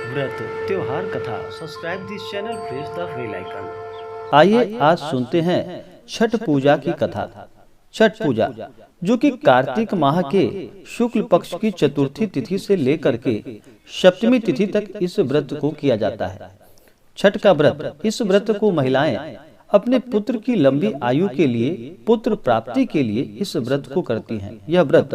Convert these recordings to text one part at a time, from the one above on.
व्रत त्योहार कथा। Subscribe this channel, press the bell icon. आइए आज सुनते हैं छठ पूजा की कथा। छठ पूजा जो कि कार्तिक माह के शुक्ल पक्ष की चतुर्थी तिथि से लेकर के सप्तमी तिथि तक इस व्रत को किया जाता है। छठ का व्रत, इस व्रत को महिलाएं अपने पुत्र की लंबी आयु के लिए, पुत्र प्राप्ति के लिए इस व्रत को करती हैं। यह व्रत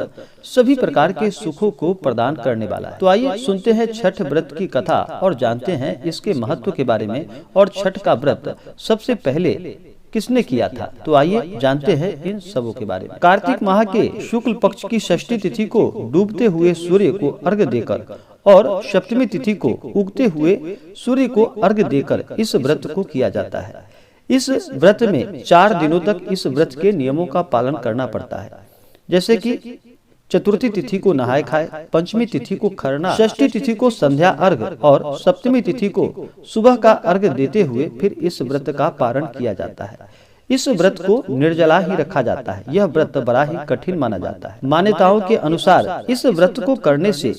सभी प्रकार के सुखों को प्रदान करने वाला है। तो आइए सुनते हैं छठ व्रत की कथा और जानते हैं इसके महत्व के बारे में और छठ का व्रत सबसे पहले किसने किया था। तो आइए जानते हैं इन सबों के बारे में। कार्तिक माह के शुक्ल पक्ष की षष्ठी तिथि को डूबते हुए सूर्य को अर्घ्य देकर और सप्तमी तिथि को उगते हुए सूर्य को अर्घ्य देकर इस व्रत को किया जाता है। इस व्रत में 4 दिनों तक इस व्रत के नियमों का पालन करना पड़ता है, जैसे कि चतुर्थी तिथि को नहाय खाए, पंचमी तिथि को खरना, षष्ठी तिथि को संध्या अर्घ और सप्तमी तिथि को सुबह का अर्घ देते हुए फिर इस व्रत का पारण किया जाता है। इस व्रत को निर्जला ही रखा जाता है। यह व्रत बड़ा ही कठिन माना जाता है। मान्यताओं के अनुसार इस व्रत को करने से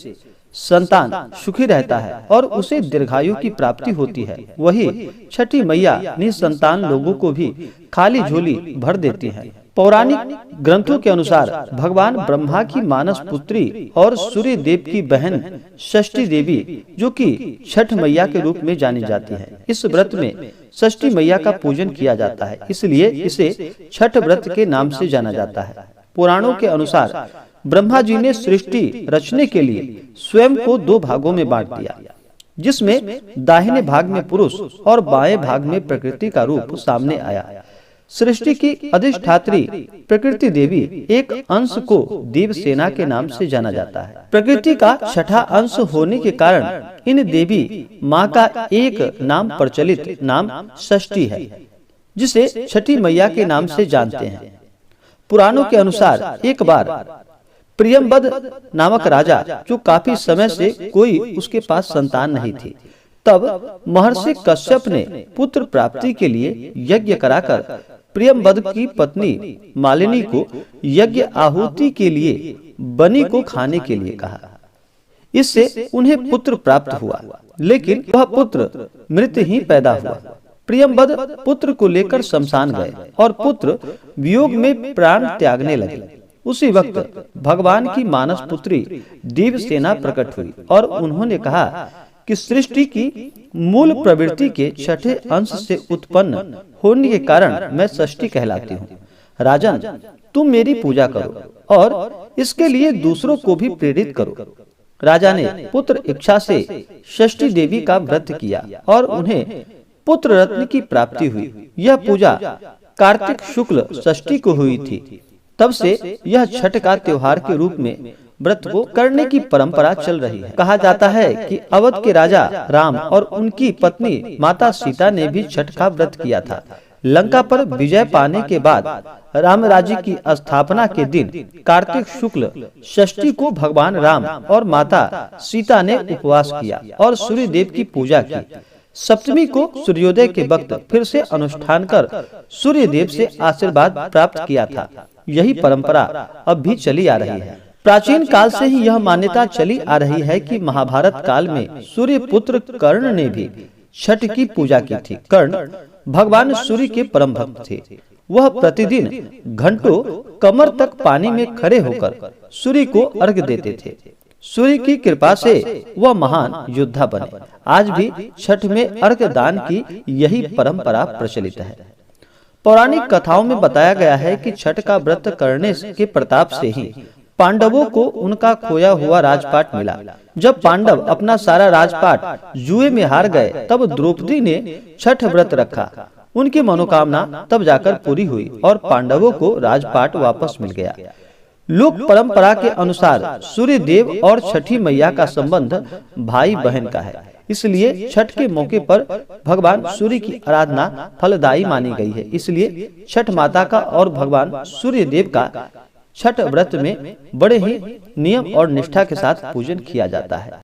संतान सुखी रहता है और उसे दीर्घायु की प्राप्ति होती है। वही छठी मैया निसंतान लोगों को भी खाली झोली भर देती है। पौराणिक ग्रंथों के अनुसार भगवान ब्रह्मा की मानस पुत्री और सूर्य देव की बहन षष्ठी देवी, जो कि छठ मैया के रूप में जानी जाती है, इस व्रत में षष्ठी मैया का पूजन किया जाता है, इसलिए इसे छठ व्रत के नाम से जाना जाता है। पुराणों के अनुसार ब्रह्मा जी ने सृष्टि रचने के लिए स्वयं को 2 भागों में बांट दिया, जिसमें दाहिने भाग में पुरुष और बाएं भाग में प्रकृति का रूप सामने आया। सृष्टि की अधिष्ठात्री प्रकृति देवी एक अंश को देवसेना के नाम से जाना जाता है। प्रकृति का छठा अंश होने के कारण इन देवी माँ का एक नाम प्रचलित नाम षष्ठी है, जिसे छठी मैया के नाम से जानते हैं। पुराणों के अनुसार एक बार प्रियंबद नामक राजा, जो काफी समय से कोई उसके पास संतान नहीं थी, तब महर्षि कश्यप ने पुत्र प्राप्ति के लिए यज्ञ कराकर प्रियंबद की पत्नी मालिनी को यज्ञ आहुति के लिए बनी को खाने के लिए कहा। इससे उन्हें पुत्र प्राप्त हुआ, लेकिन वह पुत्र मृत ही पैदा हुआ। प्रियंबद पुत्र को लेकर शमशान गए और पुत्र वियोग में प्राण त्यागने लगे। उसी वक्त भगवान की मानस पुत्री देवसेना प्रकट हुई और उन्होंने कहा कि सृष्टि की मूल प्रवृत्ति के छठे अंश से उत्पन्न होने के कारण मैं षष्ठी कहलाती हूँ। राजन, तुम मेरी पूजा करो और इसके लिए दूसरों को भी प्रेरित करो। राजा ने पुत्र इच्छा से षष्ठी देवी का व्रत किया और उन्हें पुत्र रत्न की प्राप्ति हुई। यह पूजा कार्तिक शुक्ल षष्ठी को हुई थी। तब से यह छठ का त्योहार के रूप में व्रत को करने की परंपरा चल रही है। कहा जाता है कि अवध के राजा राम और उनकी पत्नी माता सीता ने भी छठ का व्रत किया था। लंका पर विजय पाने के बाद राम राज्य की स्थापना के दिन कार्तिक शुक्ल षष्ठी को भगवान राम और माता सीता ने उपवास किया और सूर्य देव की पूजा की। सप्तमी को सूर्योदय के वक्त फिर से अनुष्ठान कर सूर्य देव से आशीर्वाद प्राप्त किया था। यही परंपरा अब भी चली आ रही है। प्राचीन काल से ही यह मान्यता चली आ रही है कि महाभारत काल में सूर्य पुत्र कर्ण ने भी छठ की पूजा की थी। कर्ण भगवान सूर्य के परम भक्त थे। वह प्रतिदिन घंटों कमर तक पानी में खड़े होकर सूर्य को अर्घ्य देते थे। सूर्य की कृपा से वह महान योद्धा बने। आज भी छठ में अर्घ्य दान की यही परंपरा प्रचलित है। पौराणिक कथाओं में बताया गया है कि छठ का व्रत करने के प्रताप से ही पांडवों को उनका खोया हुआ राजपाट मिला। जब पांडव अपना सारा राजपाट जुए में हार गए, तब द्रौपदी ने छठ व्रत रखा। उनकी मनोकामना तब जाकर पूरी हुई और पांडवों को राजपाट वापस मिल गया। लोक परंपरा के अनुसार सूर्य देव और छठी मैया का संबंध भाई बहन का है, इसलिए छठ के मौके पर भगवान सूर्य की आराधना फलदायी मानी गई है। इसलिए छठ माता का और भगवान सूर्य देव का छठ व्रत में बड़े ही नियम और निष्ठा के साथ पूजन किया जाता है।